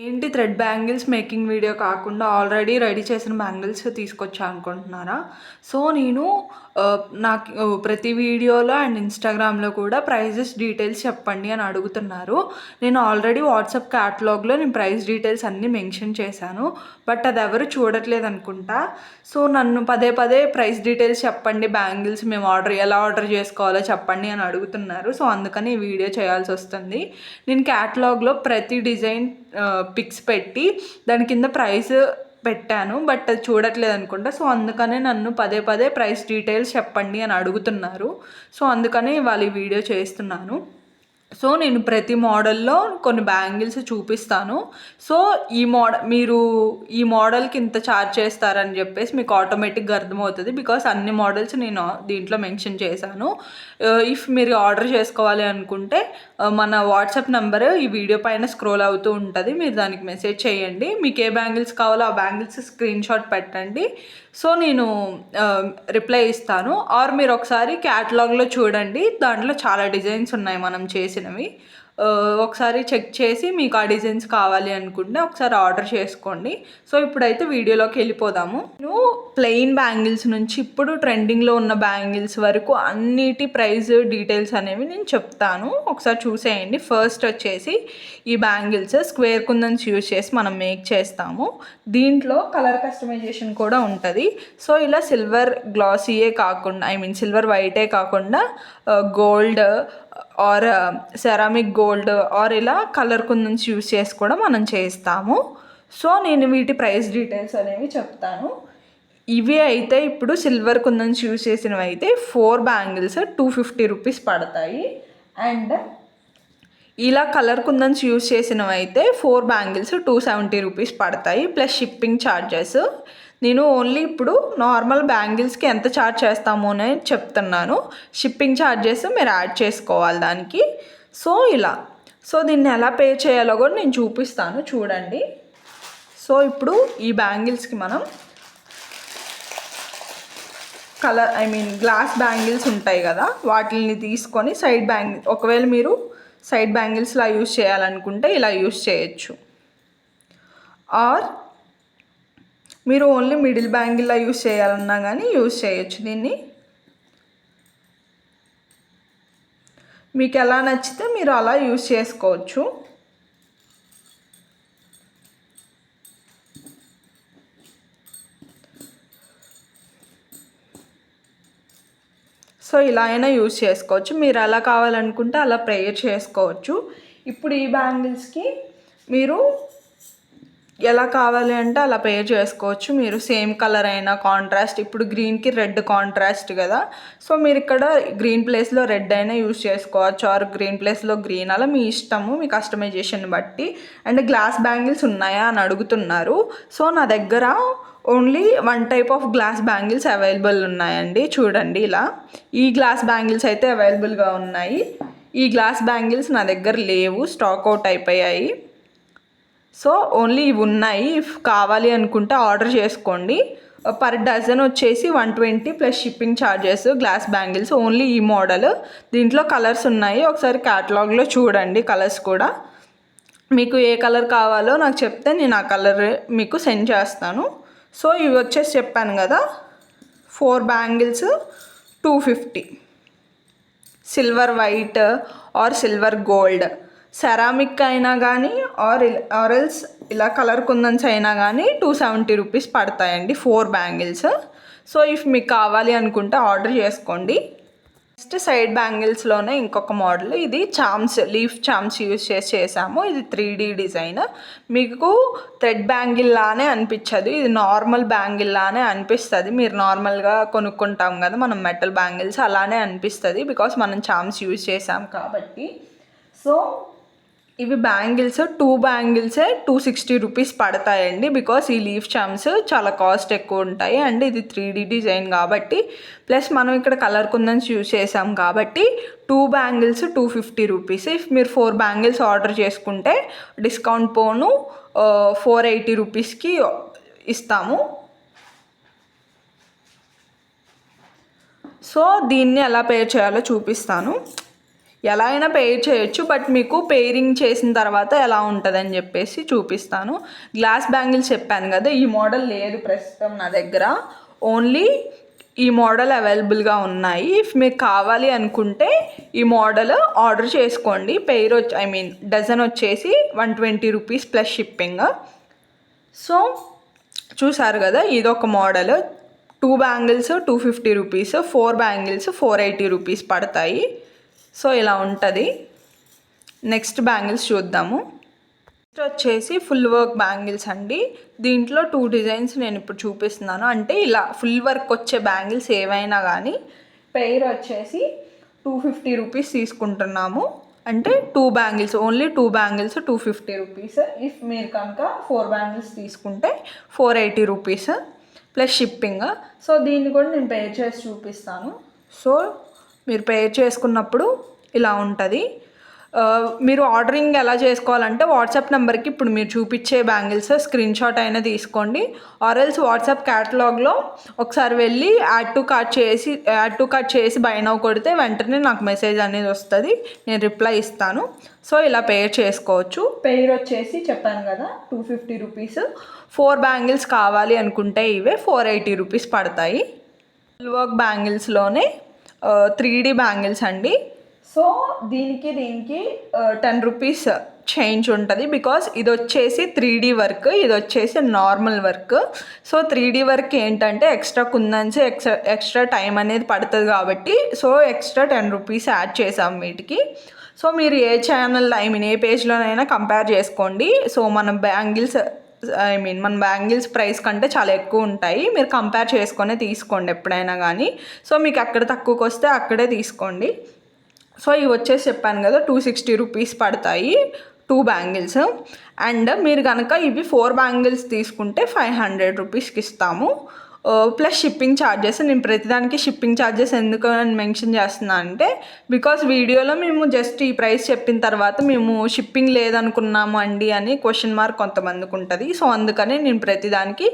ఏంటి thread bangles making video కాకుండా already ready చేసిన బ్యాంగిల్స్ తీసుకొచ్చా అనుకుంటున్నారా? సో నేను నాకు ప్రతి వీడియోలో అండ్ ఇన్స్టాగ్రామ్లో కూడా ప్రైజెస్ డీటెయిల్స్ చెప్పండి అని అడుగుతున్నారు. నేను ఆల్రెడీ వాట్సాప్ క్యాటలాగ్లో నేను ప్రైస్ డీటెయిల్స్ అన్నీ మెన్షన్ చేశాను. బట్ అది ఎవరు చూడట్లేదు అనుకుంటా. సో నన్ను పదే పదే ప్రైస్ డీటెయిల్స్ చెప్పండి, బ్యాంగిల్స్ మేము ఎలా ఆర్డర్ చేసుకోవాలో చెప్పండి అని అడుగుతున్నారు. సో అందుకని ఈ వీడియో చేయాల్సి వస్తుంది. నేను క్యాటలాగ్లో ప్రతి డిజైన్ పిక్స్ పెట్టి దాని కింద ప్రైస్ పెట్టాను, బట్ అది చూడట్లేదు అనుకుంటా. సో అందుకనే నన్ను పదే పదే ప్రైస్ డీటెయిల్స్ చెప్పండి అని అడుగుతున్నారు. సో అందుకనే ఇవాళ ఈ వీడియో చేస్తున్నాను. సో నేను ప్రతి మోడల్లో కొన్ని బ్యాంగిల్స్ చూపిస్తాను. సో మీరు ఈ మోడల్కి ఇంత ఛార్జ్ చేస్తారని చెప్పేసి మీకు ఆటోమేటిక్గా అర్థమవుతుంది. బికాస్ అన్ని మోడల్స్ నేను దీంట్లో మెన్షన్ చేశాను. ఇఫ్ మీరు ఆర్డర్ చేసుకోవాలి అనుకుంటే మన వాట్సాప్ నెంబర్ ఈ వీడియో పైన స్క్రోల్ అవుతూ ఉంటుంది. మీరు దానికి మెసేజ్ చేయండి. మీకు ఏ బ్యాంగిల్స్ కావాలో ఆ బ్యాంగిల్స్ స్క్రీన్ షాట్ పెట్టండి. సో నేను రిప్లై ఇస్తాను. ఆర్ మీరు ఒకసారి క్యాటలాగ్లో చూడండి, దాంట్లో చాలా డిజైన్స్ ఉన్నాయి మనం చేసినవి. ఒకసారి చెక్ చేసి మీకు ఆ డిజైన్స్ కావాలి అనుకుంటే ఒకసారి ఆర్డర్ చేసుకోండి. సో ఇప్పుడైతే వీడియోలోకి వెళ్ళిపోదాము. నేను ప్లెయిన్ బ్యాంగిల్స్ నుంచి ఇప్పుడు ట్రెండింగ్లో ఉన్న బ్యాంగిల్స్ వరకు అన్నిటి ప్రైస్ డీటెయిల్స్ అనేవి నేను చెప్తాను. ఒకసారి చూసేయండి. ఫస్ట్ వచ్చేసి ఈ బ్యాంగిల్స్ స్క్వేర్ కుందన్స్ యూజ్ చేసి మనం మేక్ చేస్తాము. దీంట్లో కలర్ కస్టమైజేషన్ కూడా ఉంటుంది. సో ఇలా సిల్వర్ గ్లాసీయే కాకుండా సిల్వర్ వైటే కాకుండా gold or ceramic gold or ఇలా కలర్ కుందన్స్ యూజ్ చేసి కూడా మనం చేస్తాము. సో నేను వీటి ప్రైస్ డీటెయిల్స్ అనేవి చెప్తాను. ఇవి అయితే ఇప్పుడు సిల్వర్ కుందన్స్ యూజ్ చేసినవి అయితే 4 బ్యాంగిల్స్ 250 రూపీస్ పడతాయి. అండ్ ఇలా కలర్ కుందన్స్ యూజ్ చేసినవి అయితే 4 బ్యాంగిల్స్ 270 రూపీస్ పడతాయి ప్లస్ షిప్పింగ్ ఛార్జెస్. నేను ఓన్లీ ఇప్పుడు నార్మల్ బ్యాంగిల్స్కి ఎంత ఛార్జ్ చేస్తామో అని చెప్తున్నాను. షిప్పింగ్ ఛార్జెస్ మీరు యాడ్ చేసుకోవాలి దానికి. సో ఇలా దీన్ని ఎలా పే చేయాలో కూడా నేను చూపిస్తాను, చూడండి. సో ఇప్పుడు ఈ బ్యాంగిల్స్కి మనం గ్లాస్ బ్యాంగిల్స్ ఉంటాయి కదా, వాటిని తీసుకొని ఒకవేళ మీరు సైడ్ బ్యాంగిల్స్లా యూజ్ చేయాలనుకుంటే ఇలా యూజ్ చేయొచ్చు. ఆర్ మీరు ఓన్లీ మిడిల్ బ్యాంగిల్లా యూజ్ చేయాలన్నా కానీ యూజ్ చేయొచ్చు. దీన్ని మీకు ఎలా నచ్చితే మీరు అలా యూజ్ చేసుకోవచ్చు. సో ఇలా అయినా యూజ్ చేసుకోవచ్చు. మీరు ఎలా కావాలనుకుంటే అలా ప్రేయర్ చేసుకోవచ్చు. ఇప్పుడు ఈ బ్యాంగిల్స్కి మీరు ఎలా కావాలి అంటే అలా పేర్ చేసుకోవచ్చు. మీరు సేమ్ కలర్ అయినా కాంట్రాస్ట్, ఇప్పుడు గ్రీన్కి రెడ్ కాంట్రాస్ట్ కదా, సో మీరు ఇక్కడ గ్రీన్ ప్లేస్లో రెడ్ అయినా యూజ్ చేసుకోవచ్చు ఆర్ గ్రీన్ ప్లేస్లో గ్రీన్, అలా మీ ఇష్టము, మీ కస్టమైజేషన్ బట్టి. అండ్ గ్లాస్ బ్యాంగిల్స్ ఉన్నాయా అని అడుగుతున్నారు. సో నా దగ్గర only 1 type of glass bangles available ఉన్నాయండి. చూడండి, ఇలా ఈ గ్లాస్ బ్యాంగిల్స్ అయితే అవైలబుల్గా ఉన్నాయి. ఈ గ్లాస్ బ్యాంగిల్స్ నా దగ్గర లేవు, స్టాక్ అవుట్ అయిపోయాయి. సో ఓన్లీ ఇవి ఉన్నాయి. ఇఫ్ కావాలి అనుకుంటే ఆర్డర్ చేసుకోండి. పర్ డజన్ వచ్చేసి 120 plus shipping charges. Glass bangles only ఈ మోడల్. దీంట్లో కలర్స్ ఉన్నాయి, ఒకసారి క్యాటలాగ్లో చూడండి కలర్స్ కూడా. మీకు ఏ కలర్ కావాలో నాకు చెప్తే నేను ఆ కలర్ మీకు సెండ్ చేస్తాను. సో ఇవి వచ్చేసి చెప్పాను కదా, 4 bangles 250, silver white or silver gold, ceramic అయినా కానీ ఆర్ ఎల్స్ ఇలా కలర్ కుందన్స్ అయినా కానీ 270 రూపీస్ పడతాయండి 4 బ్యాంగిల్స్. సో ఇఫ్ మీకు కావాలి అనుకుంటే ఆర్డర్ చేసుకోండి. నెక్స్ట్ సైడ్ బ్యాంగిల్స్లోనే ఇంకొక మోడల్, ఇది లీఫ్ చామ్స్ యూజ్ చేసాము. ఇది 3D డిజైన్. మీకు థ్రెడ్ బ్యాంగిల్ లానే అనిపించదు, ఇది నార్మల్ బ్యాంగిల్ లానే అనిపిస్తుంది. మీరు నార్మల్గా కొనుక్కుంటాం కదా మనం మెటల్ బ్యాంగిల్స్, అలానే అనిపిస్తుంది బికాస్ మనం చామ్స్ యూజ్ చేసాం కాబట్టి. సో ఇవి బ్యాంగిల్స్ 2 బ్యాంగిల్సే 260 రూపీస్ పడతాయండి. బికాస్ ఈ లీఫ్ చామ్స్ చాలా కాస్ట్ ఎక్కువ ఉంటాయి. అండ్ ఇది 3D డిజైన్ కాబట్టి, ప్లస్ మనం ఇక్కడ కలర్ కుందన్స్ యూజ్ చేసాం కాబట్టి 2 బ్యాంగిల్స్ 250 రూపీస్. ఇఫ్ మీరు 4 బ్యాంగిల్స్ ఆర్డర్ చేసుకుంటే డిస్కౌంట్ పోను 480 రూపీస్కి ఇస్తాము. సో దీన్ని ఎలా పే చేయాలో చూపిస్తాను. ఎలా అయినా పెయిర్ చేయొచ్చు, బట్ మీకు పెయిరింగ్ చేసిన తర్వాత ఎలా ఉంటుందని చెప్పేసి చూపిస్తాను. గ్లాస్ బ్యాంగిల్స్ చెప్పాను కదా, ఈ మోడల్ లేదు ప్రస్తుతం నా దగ్గర, ఓన్లీ ఈ మోడల్ అవైలబుల్గా ఉన్నాయి. ఇఫ్ మీకు కావాలి అనుకుంటే ఈ మోడల్ ఆర్డర్ చేసుకోండి. పెయిర్ డజన్ వచ్చేసి 120 రూపీస్ ప్లస్ షిప్పింగ్. సో చూసారు కదా, ఇదొక model. 2 bangles 250 rupees, 4 bangles 480 rupees పడతాయి. సో ఇలా ఉంటుంది. నెక్స్ట్ బ్యాంగిల్స్ చూద్దాము. నెక్స్ట్ వచ్చేసి ఫుల్ వర్క్ బ్యాంగిల్స్ అండి. దీంట్లో 2 డిజైన్స్ నేను ఇప్పుడు చూపిస్తున్నాను. అంటే ఇలా ఫుల్ వర్క్ వచ్చే బ్యాంగిల్స్ ఏవైనా కానీ పెయిర్ వచ్చేసి 250 రూపీస్ తీసుకుంటున్నాము. అంటే 2 bangles, only 2 bangles 250 rupees. If మీరు కనుక 4 బ్యాంగిల్స్ తీసుకుంటే 480 రూపీస్ ప్లస్ షిప్పింగ్. సో దీన్ని కూడా నేను పే చేసి చూపిస్తాను. సో మీరు పే చేసుకున్నప్పుడు ఇలా ఉంటుంది. మీరు ఆర్డరింగ్ ఎలా చేసుకోవాలంటే వాట్సాప్ నెంబర్కి ఇప్పుడు మీరు చూపించే బ్యాంగిల్స్ స్క్రీన్ షాట్ అయినా తీసుకోండి, ఆర్ఎల్స్ వాట్సాప్ క్యాటలాగ్లో ఒకసారి వెళ్ళి యాడ్ టు కార్ట్ చేసి బై నౌ కొడితే వెంటనే నాకు మెసేజ్ అనేది వస్తుంది, నేను రిప్లై ఇస్తాను. సో ఇలా పేర్ చేసుకోవచ్చు. పేర్ వచ్చేసి చెప్పాను కదా 250 రూపీస్. 4 బ్యాంగిల్స్ కావాలి అనుకుంటే ఇవే 480 రూపీస్ పడతాయి. ఫుల్ వర్క్ బ్యాంగిల్స్లోనే 3D బ్యాంగిల్స్ అండి. సో దీనికి 10 రూపీస్ చేంజ్ ఉంటుంది, బికాస్ ఇది వచ్చేసి 3D వర్క్, ఇది వచ్చేసి normal work. So 3D work ఏంటంటే ఎక్స్ట్రా కుందన్స్, ఎక్స్ట్రా టైం అనేది పడుతుంది కాబట్టి సో ఎక్స్ట్రా 10 రూపీస్ యాడ్ చేసాం వీటికి. సో మీరు ఏ ఛానల్ ఏ పేజ్లోనైనా కంపేర్ చేసుకోండి. సో మన బ్యాంగిల్స్ ప్రైస్ కంటే చాలా ఎక్కువ ఉంటాయి, మీరు కంపేర్ చేసుకొని తీసుకోండి ఎప్పుడైనా కానీ. సో మీకు ఎక్కడ తక్కువకి వస్తే అక్కడే తీసుకోండి. సో ఇవి వచ్చేసి చెప్పాను కదా 260 రూపీస్ పడతాయి 2 బ్యాంగిల్స్. అండ్ మీరు కనుక ఇవి 4 బ్యాంగిల్స్ తీసుకుంటే 500 రూపీస్కి ఇస్తాము ప్లస్ షిప్పింగ్ ఛార్జెస్. నేను ప్రతిదానికి షిప్పింగ్ ఛార్జెస్ ఎందుకు అని మెన్షన్ చేస్తున్నాను అంటే బికాస్ వీడియోలో మేము జస్ట్ ఈ ప్రైస్ చెప్పిన తర్వాత మేము షిప్పింగ్ లేదనుకున్నాము అండి అని క్వశ్చన్ మార్క్ కొంతమందికి ఉంటుంది. సో అందుకని నేను ప్రతిదానికి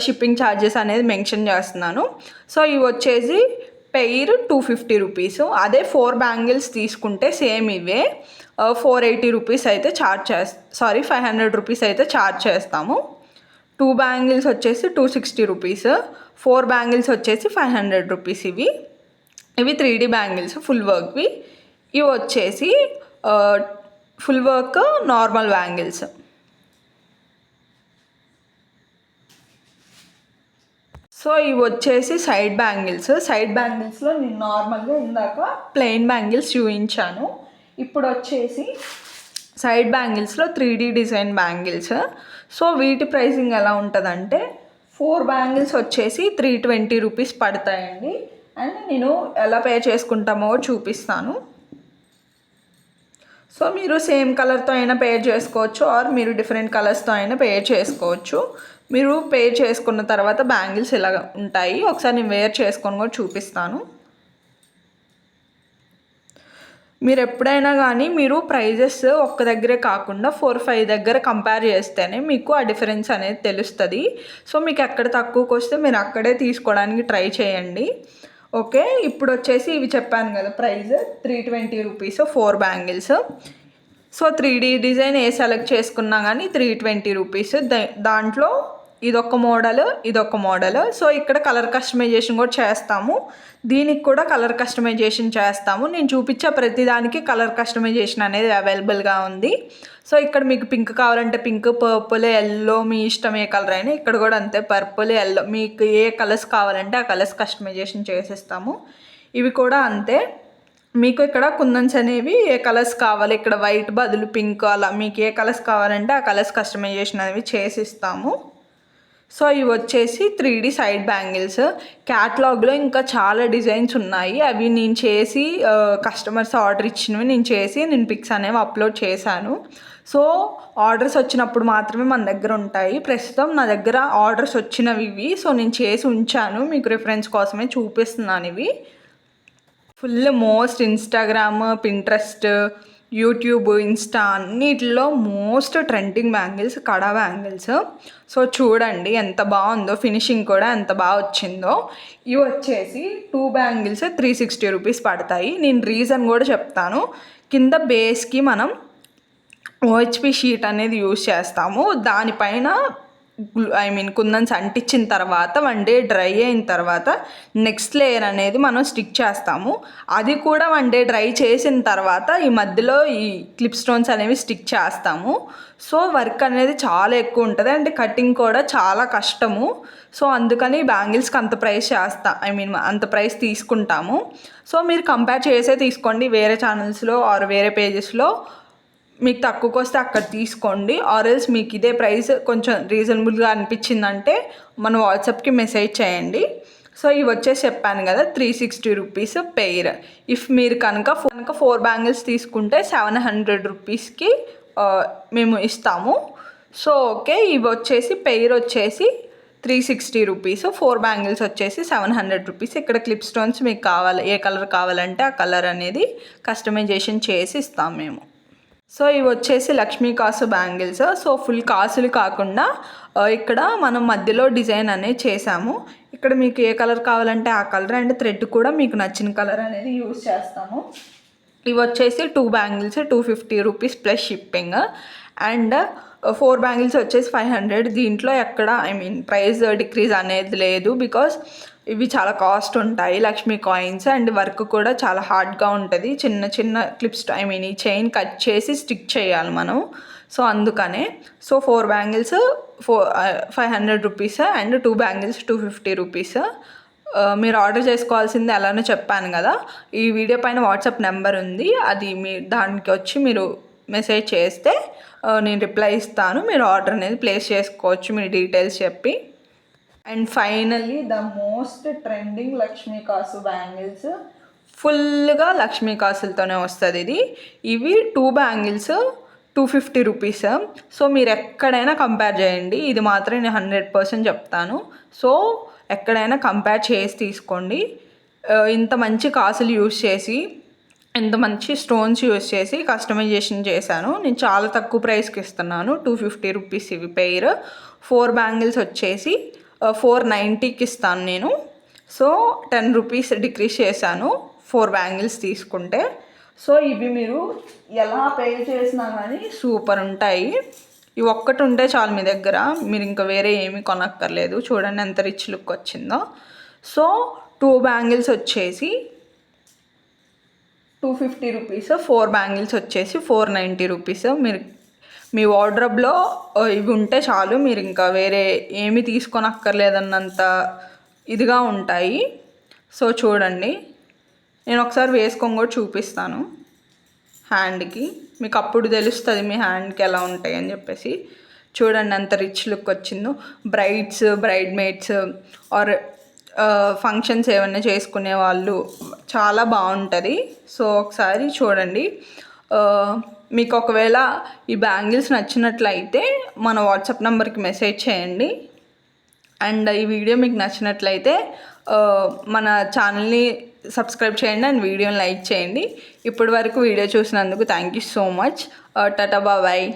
షిప్పింగ్ ఛార్జెస్ అనేది మెన్షన్ చేస్తున్నాను. సో ఇవి వచ్చేసి పెయిర్ 250 రూపీస్. అదే 4 బ్యాంగిల్స్ తీసుకుంటే సేమ్ ఇవే 480 రూపీస్ అయితే 500 రూపీస్ అయితే ఛార్జ్ చేస్తాము. 2 బ్యాంగిల్స్ వచ్చేసి 260 రూపీస్, 4 బ్యాంగిల్స్ వచ్చేసి 500 రూపీస్. ఇవి 3D బ్యాంగిల్స్ ఫుల్ వర్క్వి. ఇవి వచ్చేసి full work normal bangles. So ఇవి వచ్చేసి సైడ్ బ్యాంగిల్స్లో నేను నార్మల్గా ఇందాక ప్లెయిన్ బ్యాంగిల్స్ చూపించాను. ఇప్పుడు వచ్చేసి సైడ్ బ్యాంగిల్స్లో 3D డిజైన్ బ్యాంగిల్స్. సో వీటి ప్రైసింగ్ ఎలా ఉంటుందంటే 4 బ్యాంగిల్స్ వచ్చేసి 320 రూపీస్ పడతాయండి. అండ్ నేను ఎలా పే చేసుకుంటామో చూపిస్తాను. సో మీరు సేమ్ కలర్తో అయినా పే చేసుకోవచ్చు, ఆర్ మీరు డిఫరెంట్ కలర్స్తో అయినా పే చేసుకోవచ్చు. మీరు పే చేసుకున్న తర్వాత బ్యాంగిల్స్ ఇలా ఉంటాయి. ఒకసారి నేను వేర్ చేసుకొని కూడా చూపిస్తాను. మీరు ఎప్పుడైనా కానీ మీరు ప్రైజెస్ ఒక్క దగ్గరే కాకుండా 4-5 దగ్గర కంపేర్ చేస్తేనే మీకు ఆ డిఫరెన్స్ అనేది తెలుస్తుంది. సో మీకు ఎక్కడ తక్కువకి వస్తే మీరు అక్కడే తీసుకోవడానికి ట్రై చేయండి. ఓకే, ఇప్పుడు వచ్చేసి ఇవి చెప్పాను కదా price 320 rupees 4 bangles. So 3D design ఏ సెలెక్ట్ చేసుకున్నా కానీ 320 రూపీస్. దాంట్లో ఇదొక మోడల్. సో ఇక్కడ కలర్ కస్టమైజేషన్ కూడా చేస్తాము, దీనికి కూడా కలర్ కస్టమైజేషన్ చేస్తాము. నేను చూపించే ప్రతిదానికి కలర్ కస్టమైజేషన్ అనేది అవైలబుల్గా ఉంది. సో ఇక్కడ మీకు పింక్ కావాలంటే పింక్, పర్పుల్, ఎల్లో మీ ఇష్టం ఏ కలర్ అయినా. ఇక్కడ కూడా అంతే, పర్పుల్, ఎల్లో మీకు ఏ కలర్స్ కావాలంటే ఆ కలర్స్ కస్టమైజేషన్ చేసేస్తాము. ఇవి కూడా అంతే, మీకు ఇక్కడ కుందన్స్ అనేవి ఏ కలర్స్ కావాలి, ఇక్కడ వైట్ బదులు పింక్, అలా మీకు ఏ కలర్స్ కావాలంటే ఆ కలర్స్ కస్టమైజేషన్ అనేవి చేసిస్తాము. సో ఇవి వచ్చేసి 3D సైడ్ బ్యాంగిల్స్. క్యాటలాగ్లో ఇంకా చాలా డిజైన్స్ ఉన్నాయి, అవి నేను చేసి కస్టమర్స్ ఆర్డర్ ఇచ్చినవి నేను పిక్స్ అనేవి అప్లోడ్ చేశాను. సో ఆర్డర్స్ వచ్చినప్పుడు మాత్రమే మన దగ్గర ఉంటాయి. ప్రస్తుతం నా దగ్గర ఆర్డర్స్ వచ్చినవి ఇవి. సో నేను చేసి ఉంచాను, మీకు రిఫరెన్స్ కోసమే చూపిస్తున్నాను. ఇవి most Instagram, Pinterest, YouTube, Insta అన్నిటిలో మోస్ట్ ట్రెండింగ్ బ్యాంగిల్స్ కడా బ్యాంగిల్స్. సో చూడండి ఎంత బాగుందో, ఫినిషింగ్ కూడా ఎంత బాగా వచ్చిందో. ఇవి వచ్చేసి 2 బ్యాంగిల్స్ 360 రూపీస్ పడతాయి. నేను రీజన్ కూడా చెప్తాను. కింద బేస్కి మనం ఓహెచ్పి షీట్ అనేది యూజ్ చేస్తాము. దానిపైన కుందన్స్ అంటించిన తర్వాత 1 డే డ్రై అయిన తర్వాత నెక్స్ట్ లేయర్ అనేది మనం స్టిక్ చేస్తాము. అది కూడా 1 డే డ్రై చేసిన తర్వాత ఈ మధ్యలో ఈ క్లిప్ స్టోన్స్ అనేవి స్టిక్ చేస్తాము. సో వర్క్ అనేది చాలా ఎక్కువ ఉంటుంది అండ్ కటింగ్ కూడా చాలా కష్టము. సో అందుకని బ్యాంగిల్స్కి అంత ప్రైస్ అంత ప్రైస్ తీసుకుంటాము. సో మీరు కంపేర్ చేసే తీసుకోండి. వేరే ఛానల్స్లో ఆర్ వేరే పేజెస్లో మీకు తక్కువకి వస్తే అక్కడ తీసుకోండి. ఆర్ఎల్స్ మీకు ఇదే ప్రైస్ కొంచెం రీజనబుల్గా అనిపించిందంటే మన వాట్సాప్కి మెసేజ్ చేయండి. సో ఇవి వచ్చేసి చెప్పాను కదా 360 రూపీస్ పెయిర్. ఇఫ్ మీరు కనుక 4 బ్యాంగిల్స్ తీసుకుంటే 700 రూపీస్కి మేము ఇస్తాము. సో ఓకే, ఇవి వచ్చేసి పెయిర్ వచ్చేసి 360 రూపీస్, 4 బ్యాంగిల్స్ వచ్చేసి 700 రూపీస్. ఇక్కడ క్లిప్ స్టోన్స్ మీకు కావాలి, ఏ కలర్ కావాలంటే ఆ కలర్ అనేది కస్టమైజేషన్ చేసి ఇస్తాం మేము. సో ఇవి వచ్చేసి Lakshmi kasu bangles. So full కాసులు కాకుండా ఇక్కడ మనం మధ్యలో డిజైన్ అనేది చేసాము. ఇక్కడ మీకు ఏ కలర్ కావాలంటే ఆ కలర్ అండ్ థ్రెడ్ కూడా మీకు నచ్చిన కలర్ అనేది యూజ్ చేస్తాము. ఇవి వచ్చేసి 2 bangles 250 rupees plus shipping and 4 bangles వచ్చేసి 500. దీంట్లో ఎక్కడ ప్రైస్ డిక్రీజ్ అనేది లేదు, బికాస్ ఇవి చాలా కాస్ట్ ఉంటాయి లక్ష్మీ కాయిన్స్ అండ్ వర్క్ కూడా చాలా హార్డ్గా ఉంటుంది. చిన్న చిన్న క్లిప్స్ ఈ చైన్ కట్ చేసి స్టిక్ చేయాలి మనం. సో అందుకనే 4 bangles 500 rupees and 2 bangles 250 rupees. మీరు ఆర్డర్ చేసుకోవాల్సింది ఎలానో చెప్పాను కదా. ఈ వీడియో పైన వాట్సాప్ నెంబర్ ఉంది, అది దానికి వచ్చి మీరు మెసేజ్ చేస్తే నేను రిప్లై ఇస్తాను. మీరు ఆర్డర్ అనేది ప్లేస్ చేసుకోవచ్చు మీ డీటెయిల్స్ చెప్పి. And finally the most trending Lakshmi kasu bangles. ఫుల్గా లక్ష్మీ కాసులతోనే వస్తుంది ఇవి 2 బ్యాంగిల్స్ 250 రూపీస్. సో మీరు ఎక్కడైనా కంపేర్ చేయండి, ఇది మాత్రం నేను 100% చెప్తాను. సో ఎక్కడైనా కంపేర్ చేసి తీసుకోండి. ఇంత మంచి కాసులు యూజ్ చేసి, ఇంత మంచి స్టోన్స్ యూజ్ చేసి కస్టమైజేషన్ చేశాను. నేను చాలా తక్కువ ప్రైస్కి ఇస్తున్నాను. 250 రూపీస్ ఇవి పెయిర్. 4 బ్యాంగిల్స్ వచ్చేసి 490కి ఇస్తాను నేను. సో 10 రూపీస్ డిక్రీస్ చేశాను 4 బ్యాంగిల్స్ తీసుకుంటే. సో ఇవి మీరు ఎలా పే చేసినా కానీ సూపర్ ఉంటాయి. ఇవి ఒక్కటి ఉంటే చాలు మీ దగ్గర, మీరు ఇంకా వేరే ఏమీ కొనక్కర్లేదు. చూడండి ఎంత రిచ్ లుక్ వచ్చిందో. సో 2 బ్యాంగిల్స్ వచ్చేసి 250 రూపీస్, 4 బ్యాంగిల్స్ వచ్చేసి 490 రూపీస్. మీరు మీ వార్డ్రోబ్లో ఇవి ఉంటే చాలు, మీరు ఇంకా వేరే ఏమీ తీసుకోనక్కర్లేదన్నంత ఇదిగా ఉంటాయి. సో చూడండి, నేను ఒకసారి వేసుకొని కూడా చూపిస్తాను హ్యాండ్కి, మీకు అప్పుడు తెలుస్తుంది మీ హ్యాండ్కి ఎలా ఉంటాయి అని చెప్పేసి. చూడండి ఎంత రిచ్ లుక్ వచ్చిందో. Brides, bride mates or functions ఏమైనా చేసుకునే వాళ్ళు చాలా బాగుంటుంది. సో ఒకసారి చూడండి. మీకు ఒకవేళ ఈ బ్యాంగిల్స్ నచ్చినట్లయితే మన వాట్సాప్ నెంబర్కి మెసేజ్ చేయండి. అండ్ ఈ వీడియో మీకు నచ్చినట్లయితే మన ఛానల్ని సబ్స్క్రైబ్ చేయండి అండ్ వీడియోని లైక్ చేయండి. ఇప్పటి వరకు వీడియో చూసినందుకు thank you so much. Tata bye.